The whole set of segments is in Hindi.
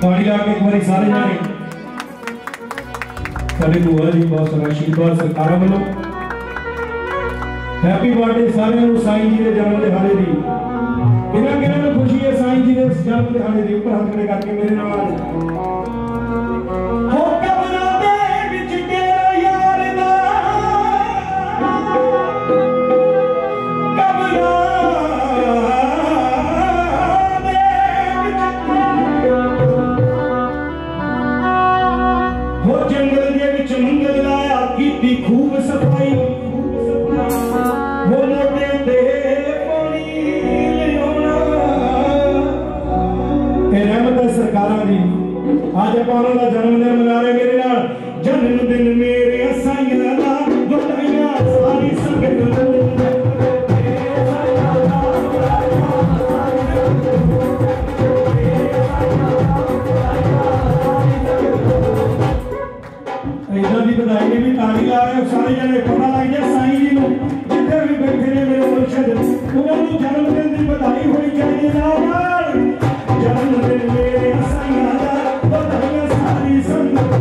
ताड़ी ला के एक बार सारे जाने सारे बुआ जी बहुत सारा आशीर्वाद सरकारों वालों हैप्पी बर्थडे सारे साईं जी के जन्म दिहाड़े की किन्ना किन्ना खुशी है साईं जी के जन्म दिहाड़े की ऊपर हाथ खड़े करके मेरे नाल खूब सफाई वो मोटे ते पानी रहमत सरकारा दी आज आप जन्मदिन मना रहे मेरे नाल जन्मदिन मेरे साईं दा बधाइयां सारी संगत बधाई ने भी ताली ला रहे सारे जने पता लग जाए साईं जी को जिथे भी बैठे ने मेरे मुर्शिद उन्होंने जन्मदिन की बधाई होनी चाहिए नाल जन्मदिन मेरे साईं दा बधाइयां सारी संगत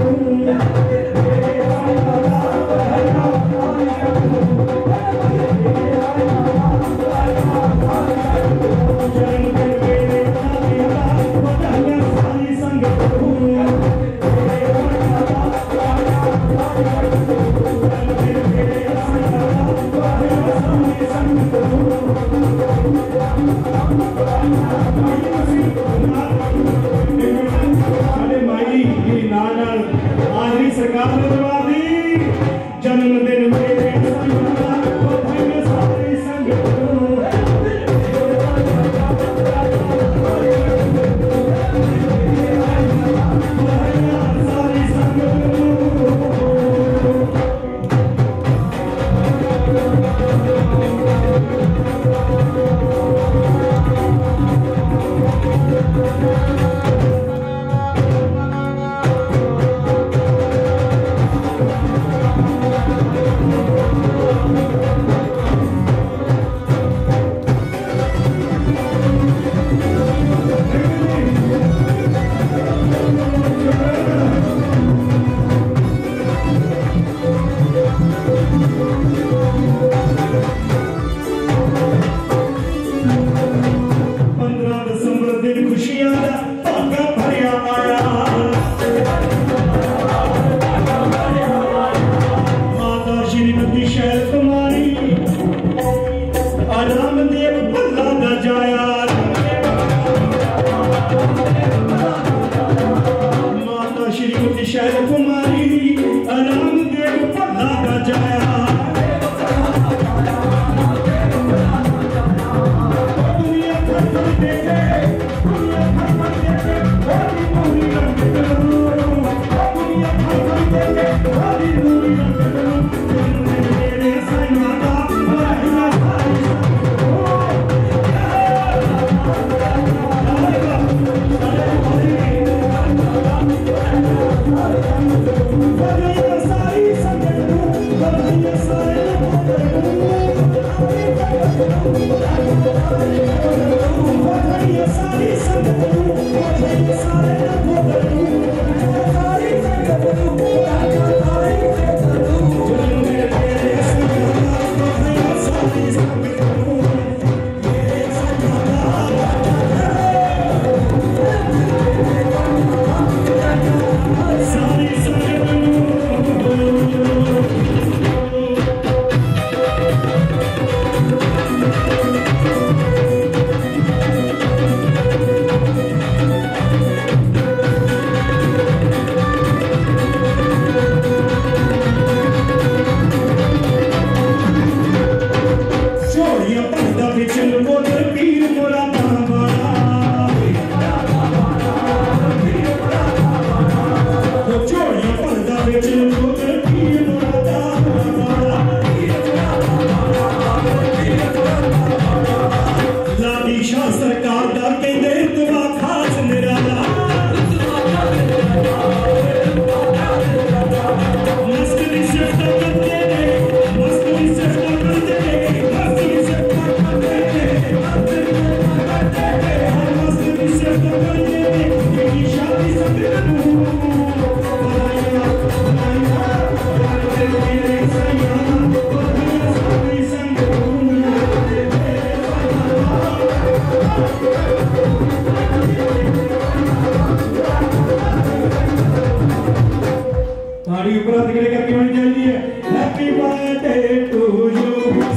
मुराद गिरे करके होनी चाहिए। Happy birthday to you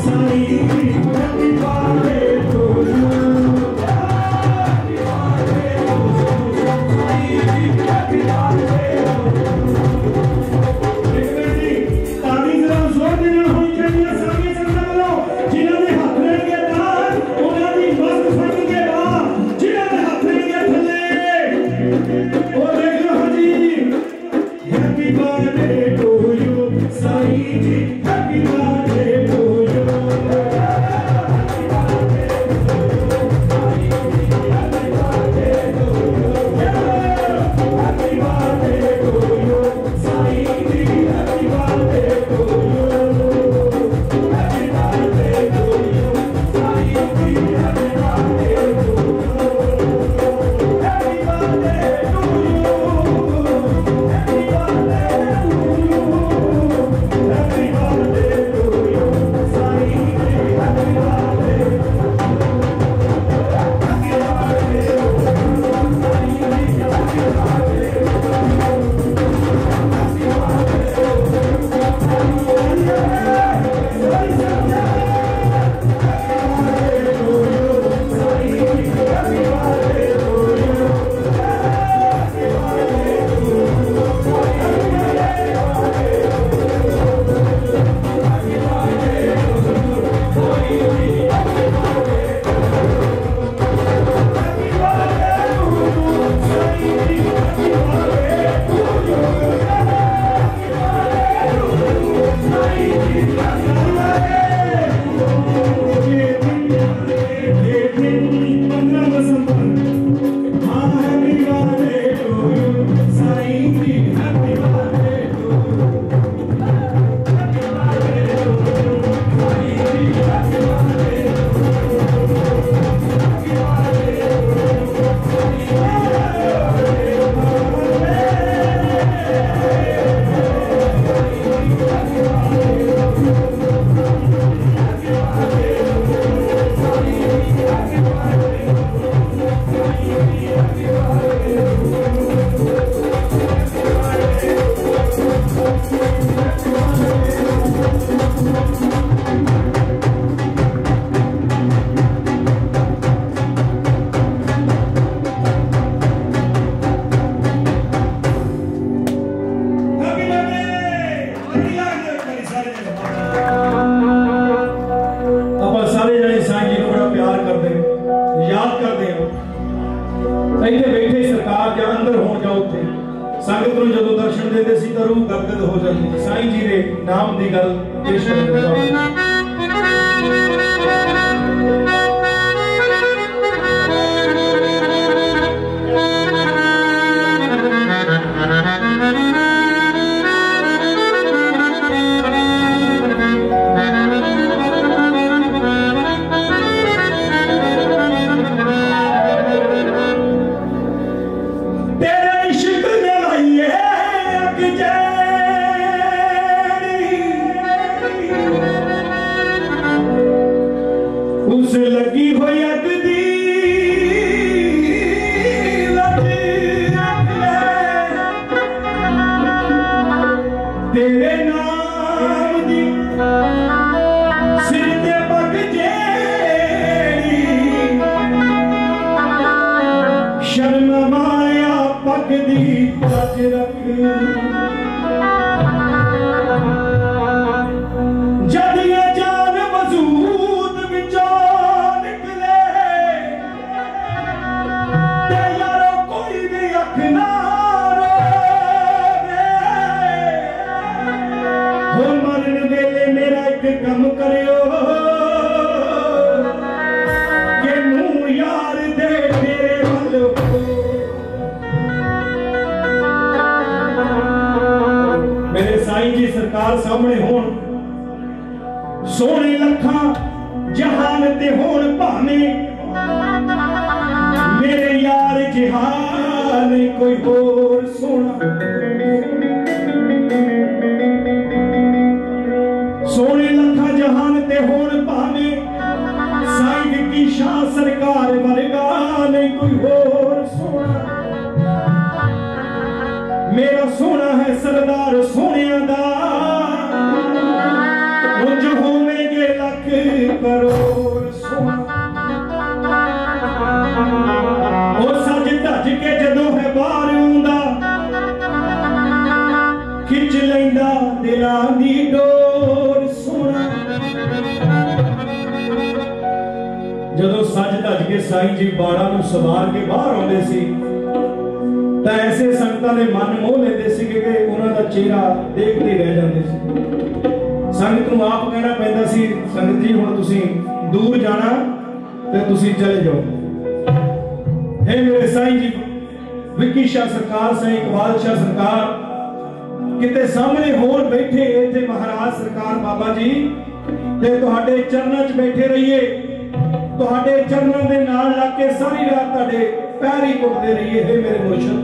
Sai ji, happy birthday to you, happy birthday to you Sai ji, happy birthday. ताली जरा जोर दे नाल होनी चाहिए सारी संगत वालों। जिन्हां दे हत्थ लेंगे दान उन्हां दी मस्त फड़ के बाहर, जिन्हां दे हत्थ लेंगे थल्ले ओ देख लो जी। Happy birthday to you Sai ji, happy birthday to you, happy birthday to you Sai ji, happy birthday to you, happy birthday to you Sai ji, happy birthday to you, happy birthday to you Sai ji, happy birthday to you, happy birthday to you, happy birthday to you, happy birthday to you Sai ji, happy birthday, happy birthday to you Sai ji, happy सोने लखा जहान ते होण भावे साईं की शाह सरकार वर्गा नहीं कोई होर सोना। मेरा सोना है सरदार सोनिया दा खिच लैंदा दिलां दी डोर सोना। जदों सज धज के साईं जी बाड़ा नूं सवार के बाहर आउंदे सी तां ऐसे संगतां दे मन मोह लैंदे सी कि उन्हां दा चेहरा देखदे रह जांदे सी। संगत नूं आप कहना पैंदा सी, संगत जी हुण तुसीं दूर जाना ते तुसीं चले जाओ। हे मेरे साईं जी, विक्की शाह सरकार, साईं इकबाल शाह सरकार किते सामने होर बैठे इत्थे महाराज सरकार बाबा जी ते तुहाडे चरणां 'च बैठे रहिए, तुहाडे चरणां दे नाल लग के सारी रात तुहाडे पैर ही घुटदे रहिए। हे मेरे मुर्शद,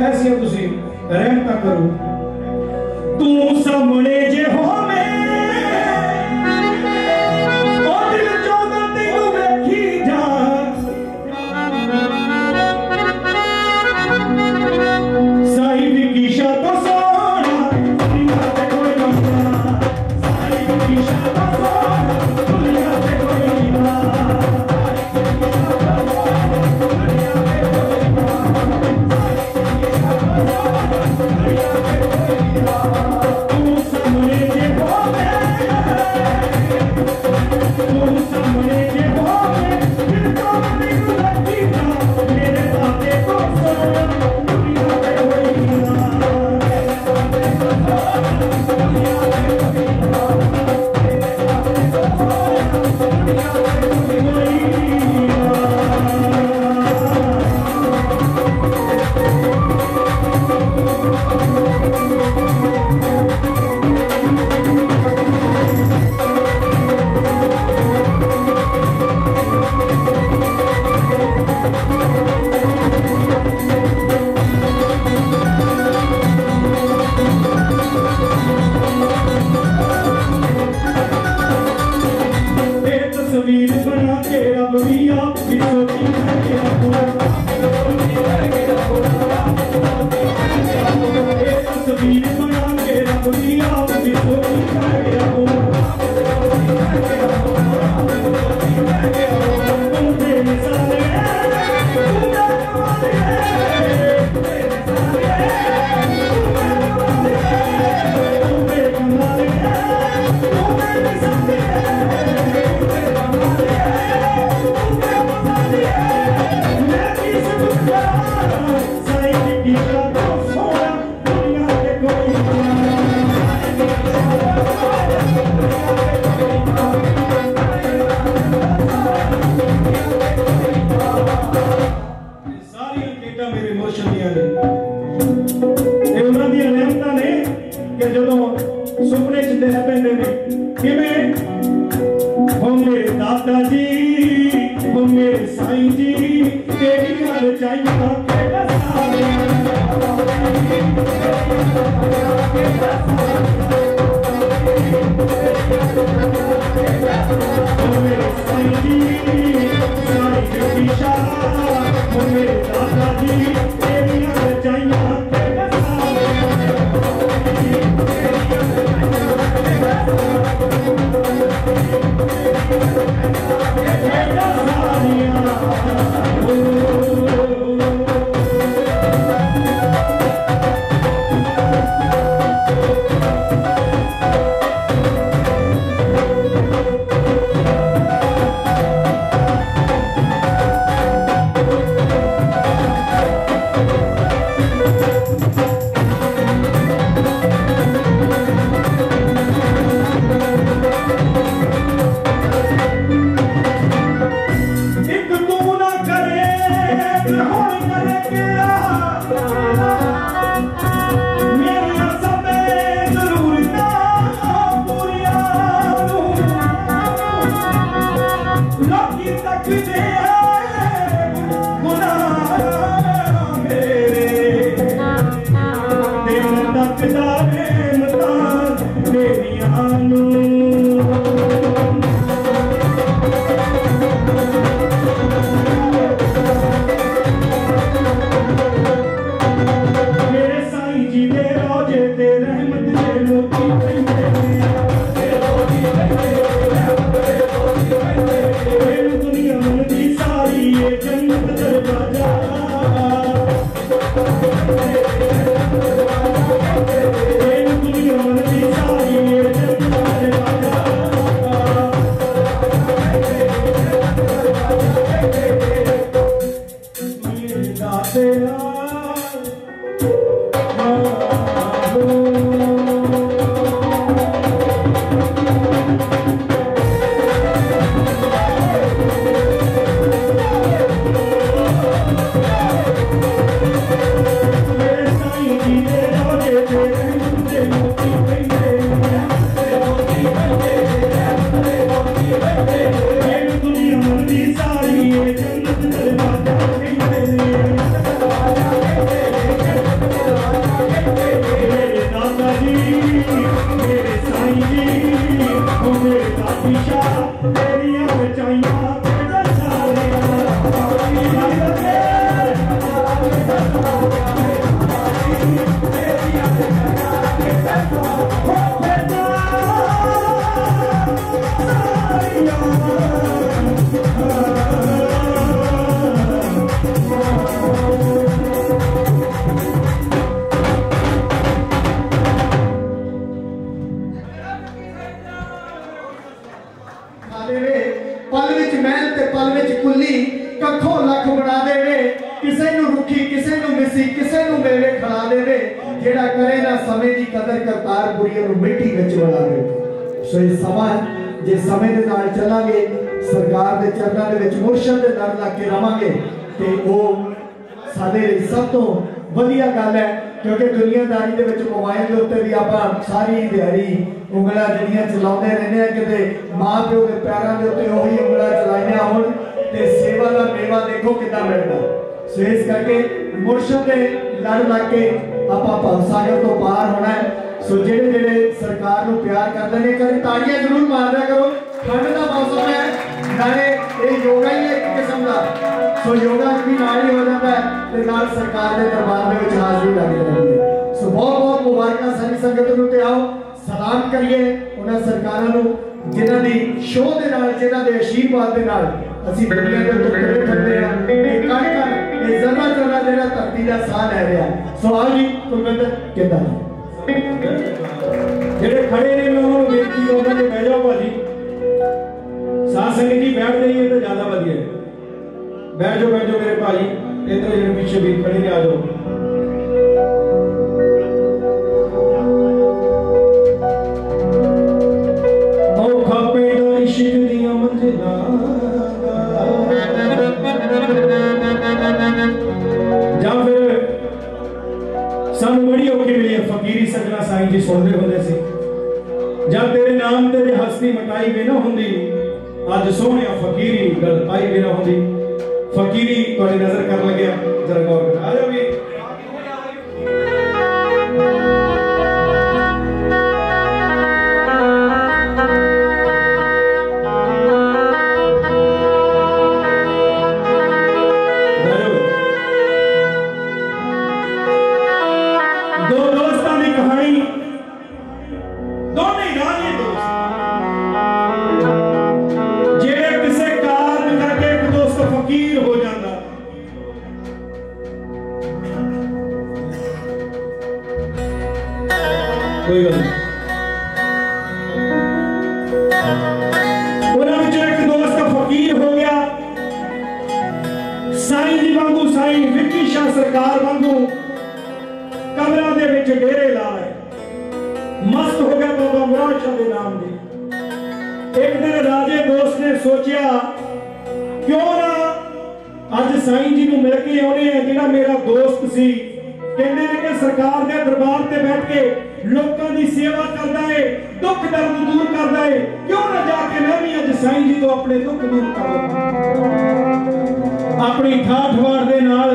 ऐसियां तुसीं रहमतां करो। तू सामने जे होवे ओ दिल चों तैनूं वेखी जा, साईं विक्की शाह तो सोहणा दुनिया ते कोई ना, साईं विक्की शाह तो सोहणा दुनिया ते कोई ना, क्योंकि दुनियादारी के मोबाइल के उत्ते भी आप सारी दिहाड़ी उंगल जड़ियाँ चलाते रहने कि माँ प्यो के पैरों के उत्ते उही उंगल चलाइया हो सेवा का मेवा देखो कितना मिलता। सो इस करके मुर्शद के लड़ लग के आप भवसागर तो पार होना है। सो जेड़े जेड़े सरकार को प्यार करते हैं कभी ताड़ियां जरूर मार दिया करो। ठंड का मौसम है नाले ये योगा ही एक किस्म का। सो योगा भी नाल ही हो जाता है ते नाल सरकार के दरबार में हाजिरी लग जाती है। सो बहुत बहुत मुबारक सारी संगत नूं ते आओ सलाम करिए उन्हां सरकारां नूं जिन्हां दी शोह दे नाल जिन्हां दे आशीर्वाद दे नाल असीं दुनिया दे उत्ते खड़े खड़े आ ये कण कण ये जरा जरा जिहड़ा धरती दा साह ले रहा। सो आओ जी कुलविंदर किदां जेडे खड़े ने मैं उन्होंने बेनती करूंगा कि बह जाओ भाजी साथ संगत जी बैठ जाइए तो ज्यादा वधिया है। बैठ जाओ मेरे भाजी इधर जेडे पीछे भी खड़े ने आ जाओ। औखा पेड़ा इश्क दियां मंजिलां जां फिर सानू बड़ी औखी मिली है फकीरी सजना साईं जी सुनते होंदे सी जब तेरे नाम तेरे हस्ती मटाई भी ना होंदी अज सोहने फकीरी गल आई भी ना होंदी। फकीरी तुहाडी नजर कर लग्या जरा गौर कर आ जाओ भी कोई गल एक दोस्त फकीर हो गया साईं जी वांगू साईं विकी शाह सरकार वांगू कमरा दे विच डेरे लाए मस्त हो गया बाबा मुराद शाह दे नाम दे। एक दिन राजे दोस्त ने सोचा क्यों ना अज साईं जी नूं मिल के आउणे आ जिहड़ा मेरा दोस्त सी कहंदे ने कि सरकार दे दरबार ते बैठ के लोगों की सेवा करता है दुख दर्द दूर करता है क्यों ना जाके मैं भी अज साईं जी तो अपने दुख दूर कर अपनी ठाठ वाड़ दे नाल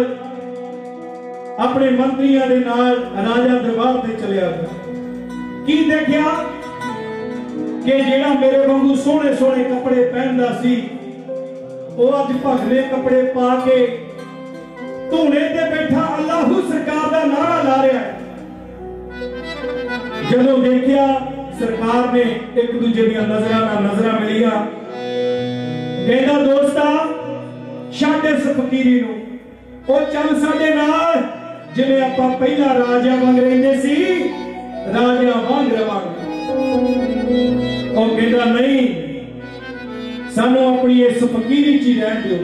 अपने मंत्रियों दे नाल राजा दरबार ते चलिया की देखिया कि जेड़ा मेरे वांगू सोहने सोहने कपड़े पहनदा सी वो अज भगवे कपड़े पा के धूने ते बैठा अल्लाहू सरकार दा नारा ला रहा है। जदों देखिया सरकार ने एक दूजे दी नजर मिलिया कहना दोस्ता छड्ड इस फकीरी नूं ओ चल साडे नाल जिवें आपां पहला राजा वांग रहिंदे सी राजा वांग रवांगे। ओ कहंदा नहीं सानू अपनी इस फकीरी च ही रहण दिओ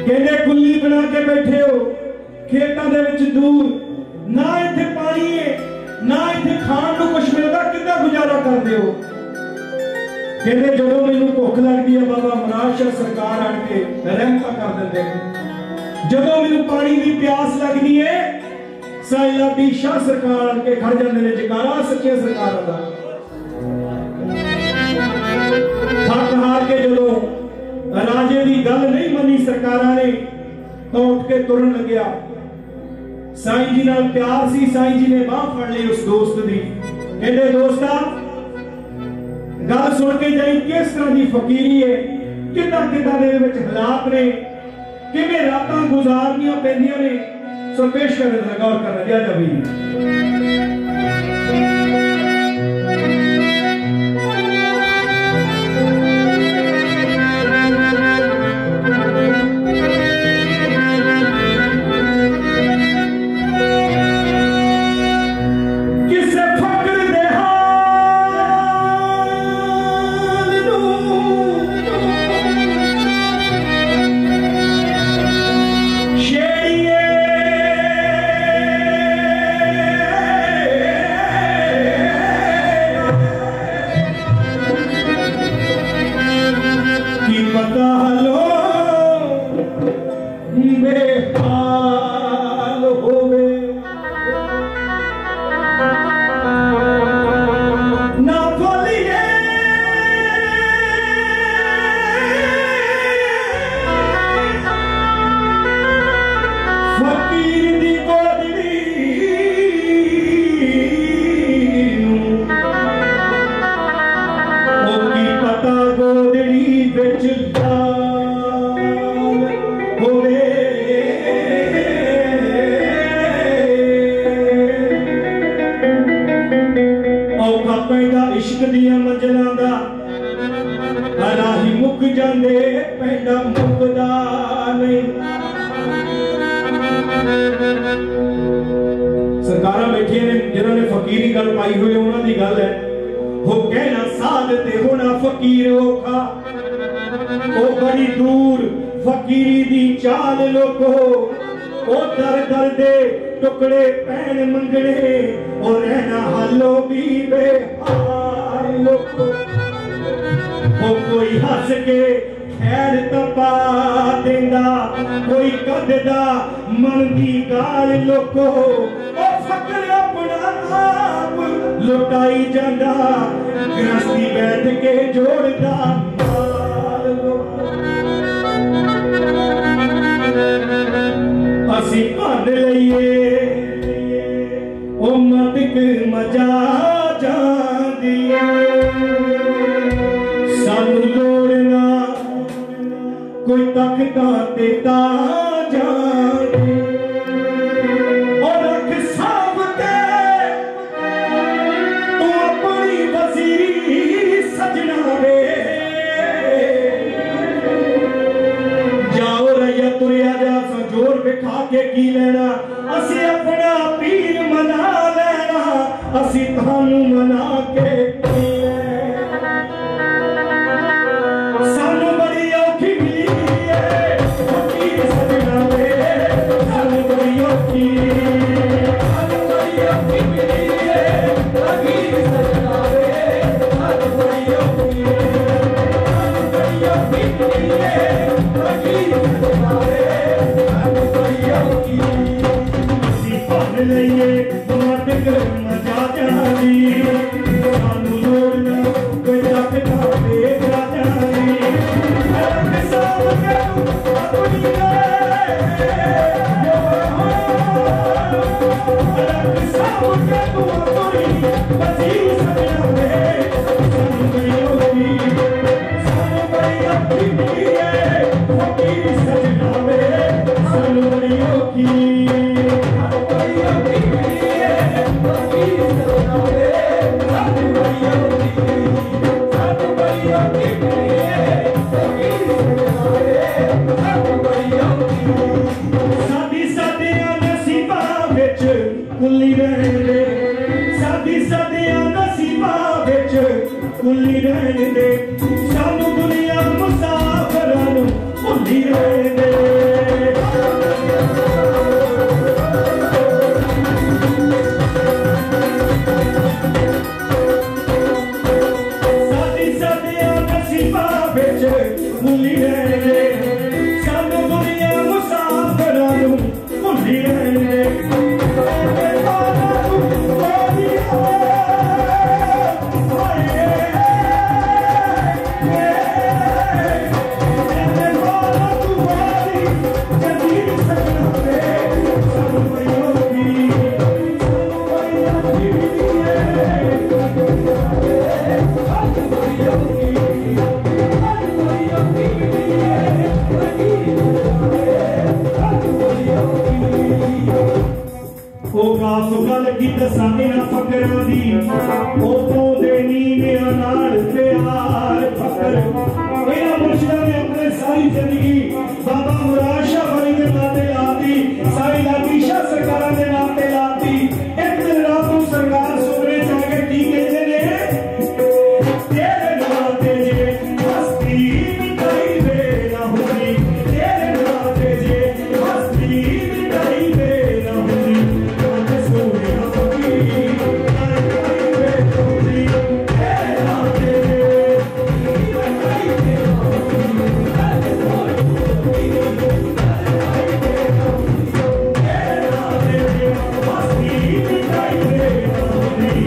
कहते कुल्ली बना के बैठे हो खेतों के विच दूर, ना इत्थे पानी है ना इत्थे खाण नूं कुछ मिलदा, किद्दां गुजारा करदे हो? कहते जो मैनू भुख लगती है बाबा मराज शाह सरकार आण के रहमता कर देंगे ने। जो मैनू पानी की प्यास लगती है साहिलाती शाह सरकार आण के खड़ जाते हैं। जकारा सच्चे सरकार का। थक हार के जो राजे की गल नहीं मनी सरकार ने तो उठ के तुरन लग्या। साईं जी नाल प्यार सी, साईं जी ने बाह फड़ ली उस दोस्त की। कहते दोस्ता गल सुन के जाई, किस तरह की फकीरी है, कितना कितना दे विच हालात ने, किवें रातां गुजारनियां पैंदियां ने। सो पेश करने दा गौर करना जा जा साफ गल की दसा इन्हां फकरां दी ओ पौंदे नी मेरा नाल प्यार फकर इन्हां मुर्शिदां ने अपने सारी जिंदगी बाबा मुराद शाह वाली दे नाते लाती सारी लातीशा सरकारां दे नाते लाती एक दिन रात को सरकार सुपने जाके की कहते ने तेरे नाते जे हस्ती मिटाई दे ना हुंदी तेरे नाते जे हस्ती मिटाई दे ना हुंदी ते सोने फकीर मिटाई दे ना हुंदी तेरे नाते जे मिटाई दे ना हुंदी ते सोने फकीर मिटाई दे ना हुंदी तेरे नाते जे हस्ती मिटाई दे ना हुंदी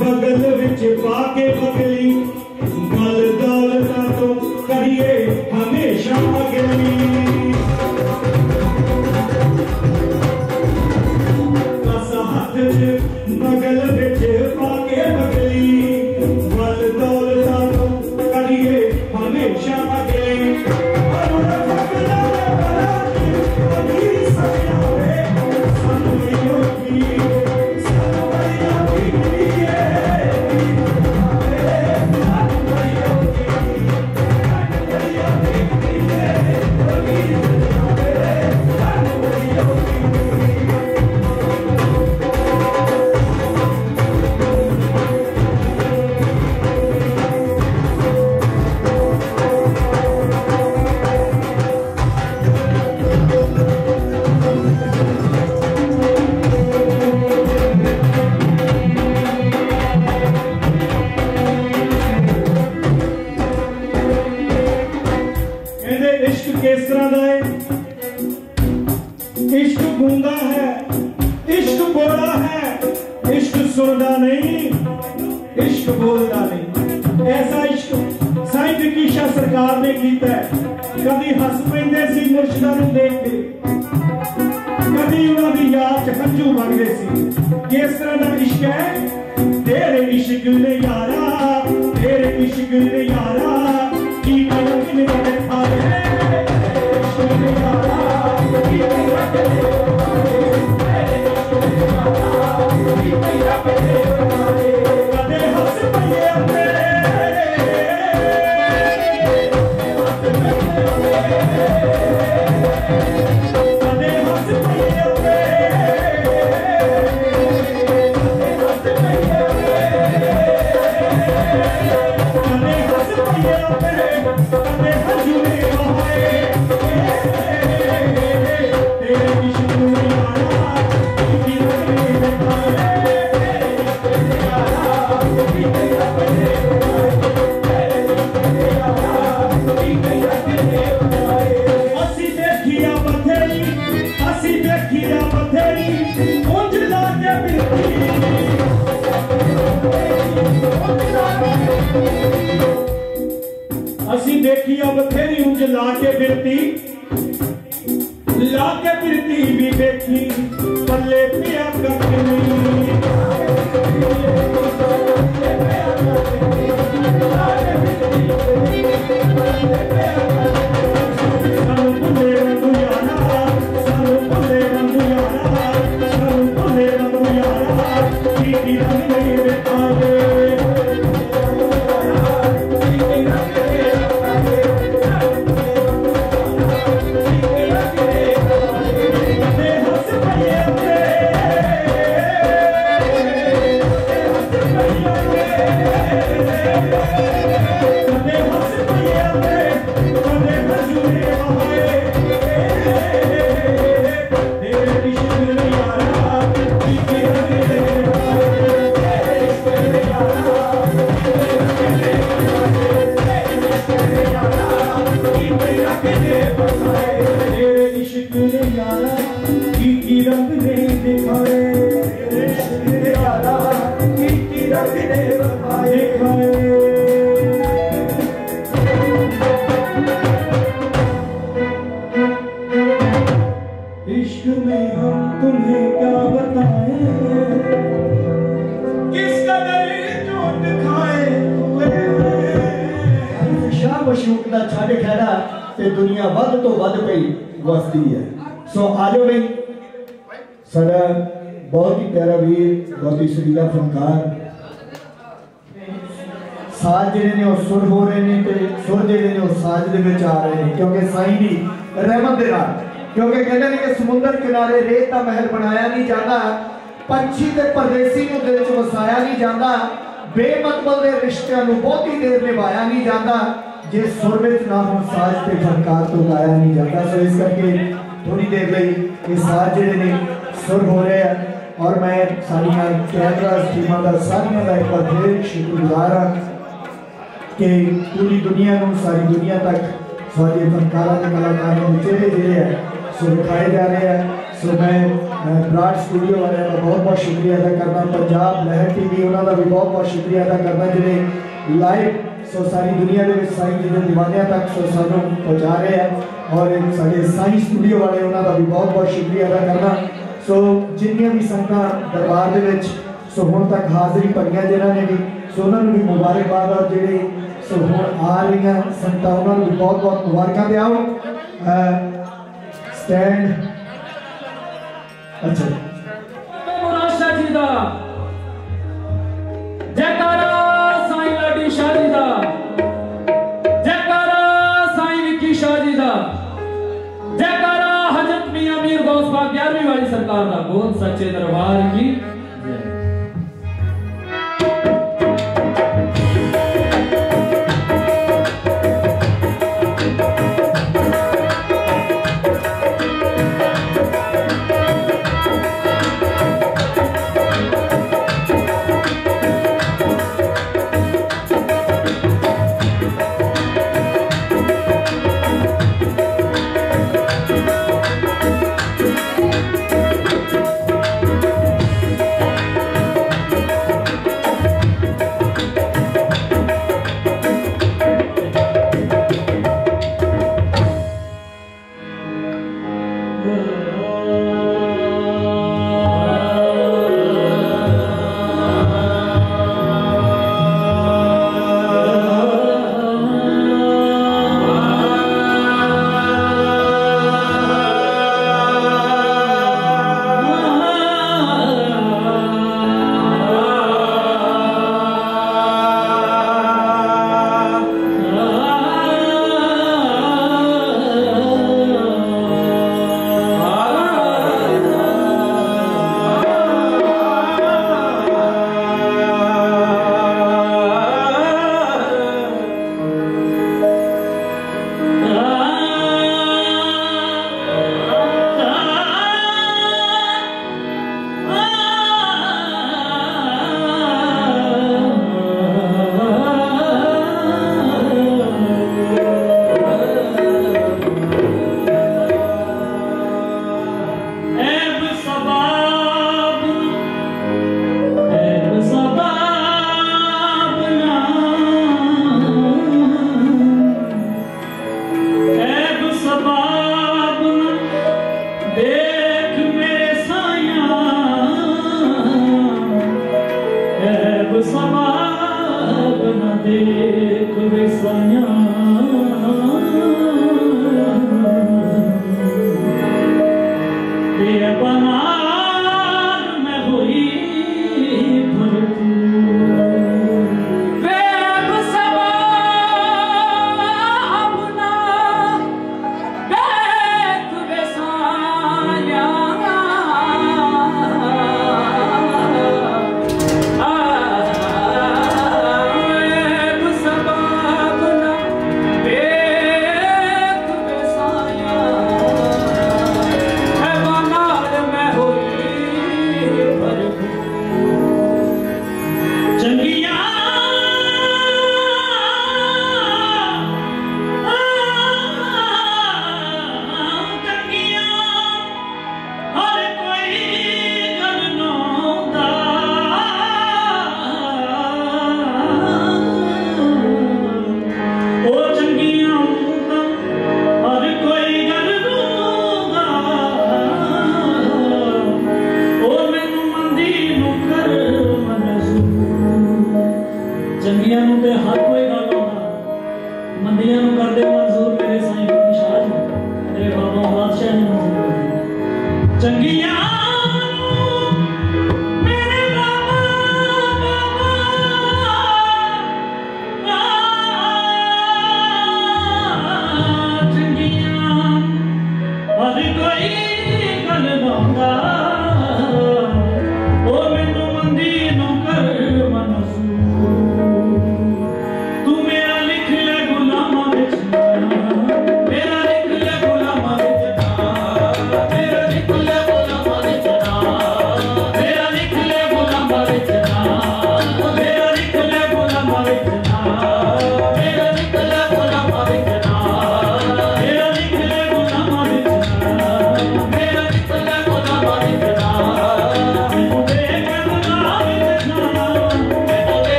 बगल विच पाके बगली गल दौलता तो करिए हमेशा अगली हाथ बगल विच पाके बगली गल दौलता तो करिए हमेशा अगली इश्क गूंगा है, इश्क बोला है, इश्क सुनदा नहीं, इश्क बोलदा नहीं। ऐसा इश्क साईं फकीर सरकार ने किया है। कभी हस पैंदे सी मुर्शिदां नूं देख के, कभी उन्हां दी याद च हंझू वगदे सी। किस तरह दा इश्क है? तेरे इश्क ने यारा, तेरे इश्क ने यारा की कलम ने देखा है, इश्क ने यारा की कलम ने कदे हस पईए असी देखिया बथेरी उंज लाके फिरती भी देखी पल्ले पिया करके नहीं है ना तो दुनिया वध तो वध पई वसदी है। सो आजो भी साडा बहुत ही प्यारा वीर, बहुत ही सुरीला फनकार साज जिहड़े ने वो सुर हो रहे हैं, तो सुर जिहड़े ने वो साज दे विच आ रहे हैं, क्योंकि साईं दी रहमत दे नाल। क्योंकि कहते हैं कि समुंदर किनारे रेत का महल बनाया नहीं जाता, पंछी ते परदेसी नूं दिल च वसाया नहीं जाता, बेमतलब दे रिश्तिਆਂ ਨੂੰ ਬਹੁਤੀ देर निभाया नहीं जाता, जे सुर विच ना हो साज ते फनकार तो गाया नहीं जाता। सो इस करके थोड़ी देर लई ये साज जिहड़े ने सुर हो रहे हैं, और मैं सारियां कैमरा टीमां दा सारियां दा एक बार फिर शुक्रगुजार हां कि पूरी दुनिया नूं, सारी दुनिया तक साडे फनकारां ते कलाकारां दे चेहरे जिहड़े है सो दिखाए जा रहे हैं। सो मैं ब्राड स्टूडियो वाले का बहुत बहुत शुक्रिया अदा करना, पंजाब लहर टीवी उन्होंने भी बहुत बहुत शुक्रिया अदा करना जिन्हें लाइव सो सारी दुनिया के साईं जी के दीवानिया तक सो सानू पहुँचा रहे हैं, और साढ़े साईं स्टूडियो वाले उन्होंने भी बहुत बहुत शुक्रिया अदा करना। सो जिन्नियां भी संगतां दरबार दे विच सो हुण तक हाज़री भरियां जिन्होंने भी सो उन्होंने भी मुबारकबाद, और जिहड़े सो हुण आ रही संगतां उन्होंने भी बहुत बहुत मुबारकां दे। आओ स्टैंड अच्छा मुराशा जी दा जयकारा, साईं लाडी शाह जी दा जयकारा, साईं विकी शाह जी दा जयकारा, हजरत मियां मीर गौस पाक 11वीं वाली सरकार दा, बोल सच्चे दरबार की जय।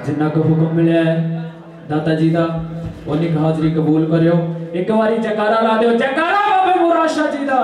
जिन्ना को हुक्म मिले दाता जी का उन्हीं की हाजरी कबूल करियो। एक बारी जयकारा ला दो, जयकारा बाबे बुरा शाह जी दा।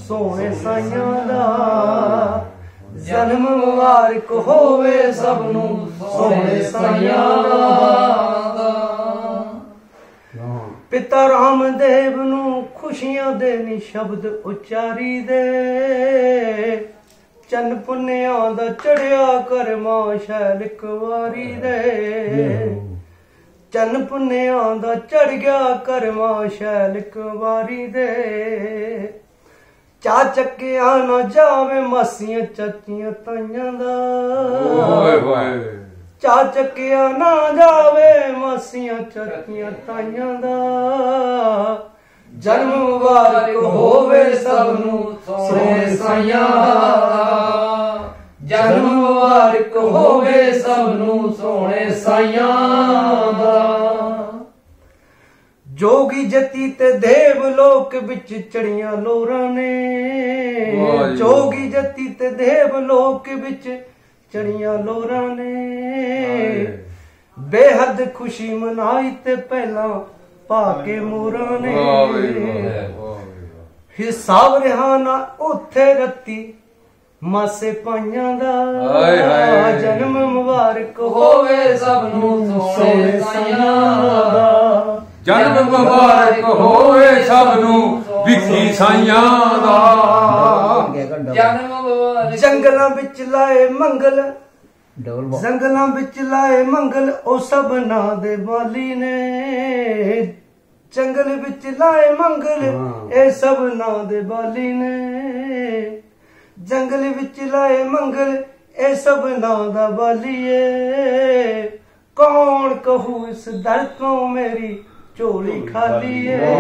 सोने साइयां दा जन्म मुबारक होवे सबनू सोने साइयां दा पिता रामदेव नू खुशियां दे नी शब्द उचारी दे चन पुन्निया दा चढ़िया करमा शैल कुवारी दे चन पुन्निया दा चढ़ गया करमा शैल कुवारी दे चा चक्किया ना जावे मासियां चाचियां ताइयां दा चा चक्किया ना जावे मासियां चाचियां ताइयां दा जन्म मुबारक होवे सबनू सोने साइयां दा जन्म मुबारक होवे सबनू सोने साइयां दा जोगी जती ते देव लोक बिच चढ़ियां लोरां ने जोगी जती ते देव लोक बिच चढ़ियां लोरां ने बेहद खुशी मनाई ते पहला पाके मोरां ने हिसाब रिहाना उथे रत्ती मासे पाइयां दा जन्म मुबारक होवे सबनू सोने साइयां दा जन्म मुबारक होवे सबनू विखी साइयां दा जंगलां विच लाए मंगल जंगलां विच लाए मंगल ओ सबना दे बाली ने जंगल विच लाए मंगल ए सबना दे बाली ने जंगल विच लाए मंगल ए सबना दा बालीए कौन कहू इस दर तो मेरी चोली खाली है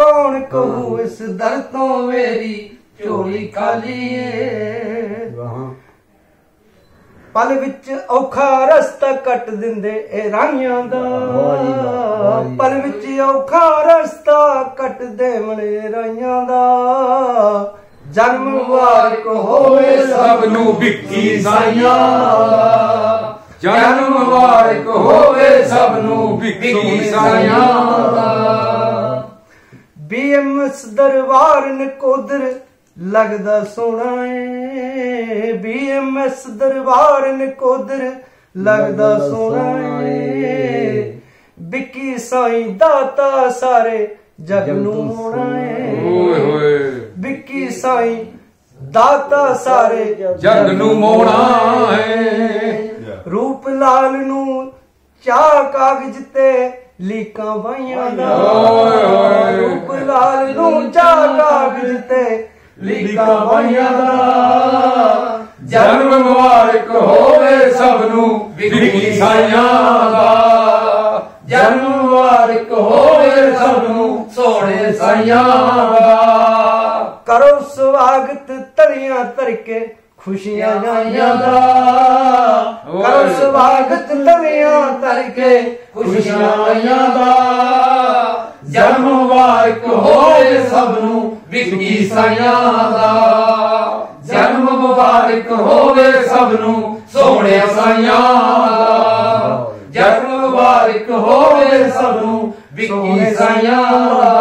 कौन कहू इस दर तो मेरी चोली खाली है पल विच औखा रस्ता कट दिंदे ए राइयां दा पल विच औखा रस्ता कट देवणे राइयां दा जन्म मुबारक होवे सबनू विखी साइयां दा जन्म मुबारक होवे सबनू विखी साइयां दा बीएमएस दरबार नकोदर लगदा सोना है बीएमएस दरबार नकोदर लगदा सोना है बिकी साईं दाता सारे जग नू मोड़ा है बिकी साईं दाता सारे जग नू मोड़ा है रूप लाल नू चा कागज ते लीकां बाइयां दा रूप लाल नू चा कागज ते लीकां बाइयां दा जन्म मुबारक होवे सबनू विखी साइयां दा जन्म मुबारक होवे सबनू सोने साइयां दा करो स्वागत तलियां तरके खुशियां आइयां दा करो स्वागत तलियां तरके खुशियां आइयां दा जन्म मुबारक होवे सबनू विखी साइयां दा जन्म मुबारक होवे सबनू सोने साइयां दा जन्म मुबारक होवे सबनू विखी साइयां दा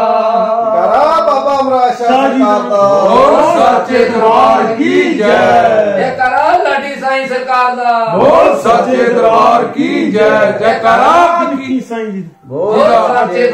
करा बाबा अमरा शाह सरकार दा बोल सच्चे दरबार की जय जयकारा लाडी साईं सरकार दा बोल सच्चे दरबार की जय जयकारा विखी साईं बोल सच्चे